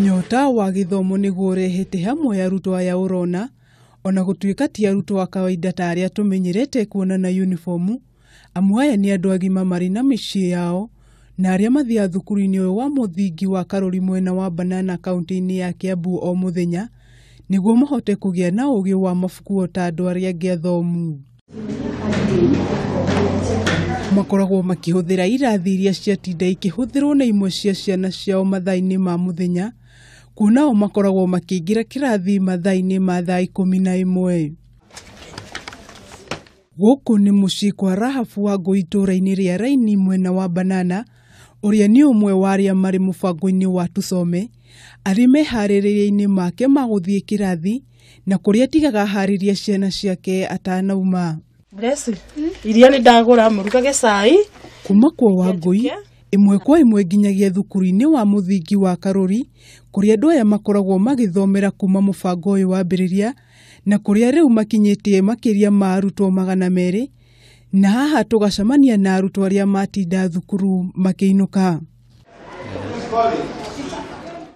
Nyota wa githomo niguo urehete hamwe arutwo aya urona ona gutuika ti arutwo wa kawaida ta aria tumenyerete kuona na uniformu. Amwe aya ni andu agima mari na micii yao na aria mathia thukuru-ini uyu wa muthingi wa Karori mwena wa Banana kaunti-ini ya Kiambu o muthenya niguo mahote kugia na ugi wa mabuku ta andu aria angi athomu. Makoragwo makihuthira irathi iria ciatinda ikihuthirwo na imwe cia ciana ciao mathaa-ini ma muthenya, kuona o makoragwo makiingira kirathi mathaa-ini ma thaa 11. Guku ni mucii kwa Rahabu wa itura-ini ria Raini mwena wa Banana, uria ni umwe wa aria mari mubango-ini wa tusome, ari mehaririria-ini make ma guthie kirathi na kuria tigaga hariria ciana ciake atanauma. Blessing, iria ni ndagura murugage cai kuma kwa Wangui imwe kwa imwe nginyagia thukuru-ini wa muthingi wa Karori kuria andu aya makoragwo magithomera kuma mubango uyu wambiriria na kuria riu makinyitie makiria ma arutwo 200 na haha tugacamania na arutwo aria matinda thukuru makiinuka.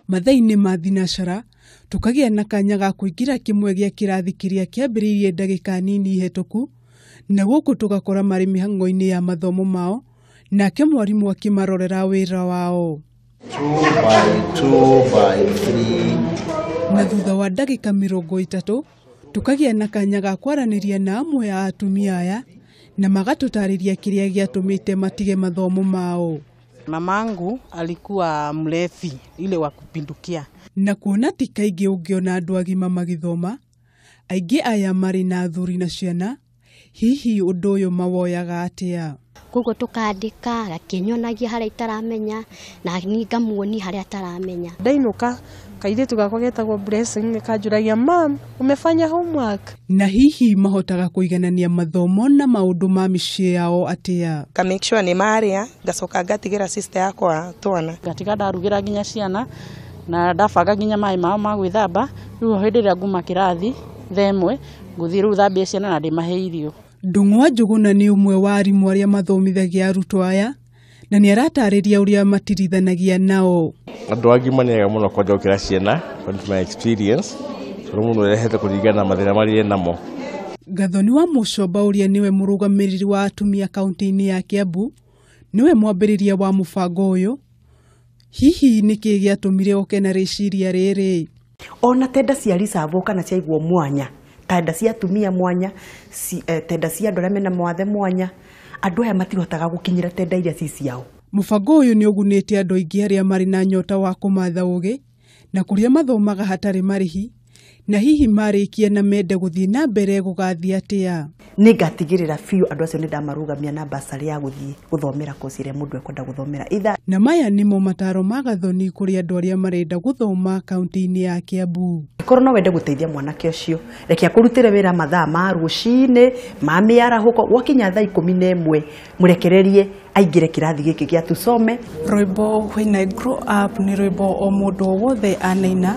Mathaa-ini ma thinacara tukagia na kanya ga kuingira kimwe gia kirathi kiria kiambiririe ndagika nini hituku na guku tugakora mari mihango-ini ya mathomo mao nake mwarimu akimarorera wira wao 2 by 3. Na thutha wa ndagika 30 tukagia na kanya ga kwaraniria na amwe ya atumia aya na magatutariria kiria giatumite matige mathomo mao. Mamangu alikuwa mlevi ile wa kupindukia. Na kuona ti kaingi ungiona andu agima magithoma, aingi aya mari na athuri na ciana, hihi undu uyu mawoyaga atia? Koguo tukandika gakinyonagia haria itaramenya na ngamuoni haria ataramenya. Ndainuka kaithitu gakwa getagwo Blessing nikanjuragia mam umefanya homework. Na hihi mahotaga kuiganania mathomo na maundu ma micii yao atia? Ka make sure ni maria ngacoka ngatigira sister yakwa twana gatiga ndarugira nginya ciana na ndabanga nginya mai mao ma gwithamba riu hindi ria nguma kirathi themwe nguthii riu thambia ciana na ndimahe irio. Ndung'wa Njuguna ni umwe wa arimu aria mathomithagia arutwo aya na ni aratariria uria matirithanagia nao. Andu agima ni ega muno kwanja ukira ciana from my experience toro muno rehete kuringana mathina mari namo. Gathoni wa Mucoba uria niwe murugamiriri wa atumia kaunti-ini ya Kiambu niwe mwambiriria wa mubango uyu. Hihi niki giatumire oke na riciria riri? Ona tenda cia reserve kana cia igwo mwanya, tenda cia atumia mwanya, tenda cia andu aria mena mwathe mwanya, andu aya matihotaga gukinyira tenda iria ci ciao. Mubango uyu ni ugunite andu aingi aria mari na nyota wa kumatha ugi na kuria mathomaga hatari marihi na hihi marikia na mende guthie na mbere gugathia atia. Ni ngatigirira fiu andu acio ni ndamarugamia na basari ya guthie guthomera course iria mundu ekwenda guthomera itha. Na maya nimo mataro ma Gathoni kuri andu aria marenda guthoma kaunti-ini ya Kiambu. Korwo no wende guteithia mwanake ucio reke akurutire wira mathaa ma rucini ma miarahuko wakinya thaa 11 murekererie aingire kirathi giki gia tusome. Rwimbo when I grow up ni rwimbo o mundu wothe anaina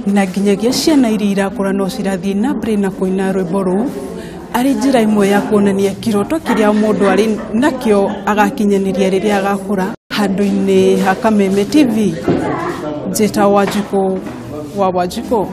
na nginyagia ciana iria irakura no cirathie na mbere na kuina rwimbo ruu ari njira imwe ya kuonania kiroto kiria mundu ari nakio agakinyaniria riria agakura. Handu-ini ha Kameme TV, Njeta Wanjiko wa Wanjiko.